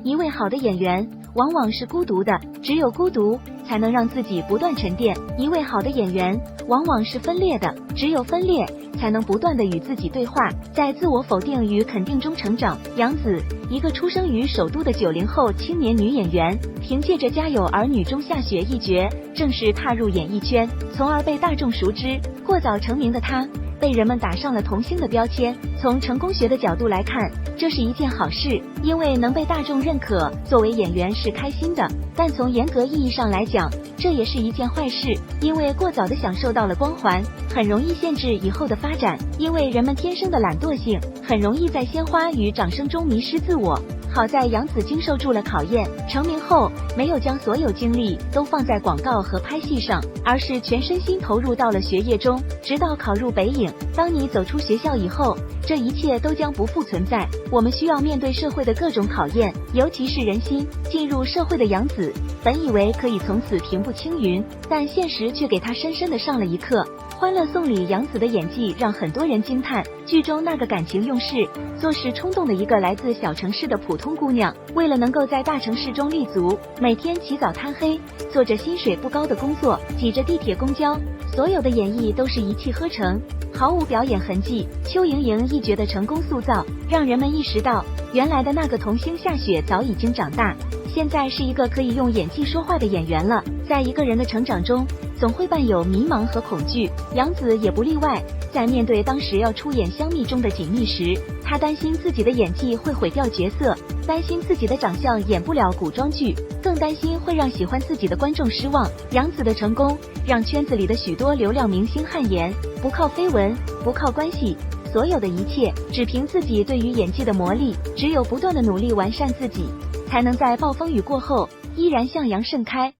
一位好的演员往往是孤独的，只有孤独才能让自己不断沉淀；一位好的演员往往是分裂的，只有分裂才能不断的与自己对话，在自我否定与肯定中成长。杨紫，一个出生于首都的90后青年女演员，凭借着《家有儿女》中夏雪一角，正式踏入演艺圈，从而被大众熟知。过早成名的她，被人们打上了童星的标签。从成功学的角度来看，这是一件好事，因为能被大众认可，作为演员是开心的。但从严格意义上来讲，这也是一件坏事，因为过早的享受到了光环，很容易限制以后的发展。因为人们天生的懒惰性，很容易在鲜花与掌声中迷失自我。好在杨紫经受住了考验，成名后没有将所有精力都放在广告和拍戏上，而是全身心投入到了学业中，直到考入北影。当你走出学校以后，这一切都将不复存在。我们需要面对社会的各种考验，尤其是人心。进入社会的杨紫本以为可以从此平步青云，但现实却给她深深的上了一课。欢乐颂里杨紫的演技让很多人惊叹，剧中那个感情用事、做事冲动的一个来自小城市的普通姑娘，为了能够在大城市中立足，每天起早贪黑，做着薪水不高的工作，挤着地铁公交，所有的演绎都是一气呵成，毫无表演痕迹。邱莹莹一角的成功塑造，让人们意识到，原来的那个童星夏雪早已经长大，现在是一个可以用演技说话的演员了。在一个人的成长中，总会伴有迷茫和恐惧，杨紫也不例外。在面对当时要出演《香蜜》中的锦觅时，她担心自己的演技会毁掉角色，担心自己的长相演不了古装剧，更担心会让喜欢自己的观众失望。杨紫的成功让圈子里的许多流量明星汗颜，不靠绯闻，不靠关系，所有的一切只凭自己对于演技的磨砺，只有不断的努力完善自己，才能在暴风雨过后依然向阳盛开。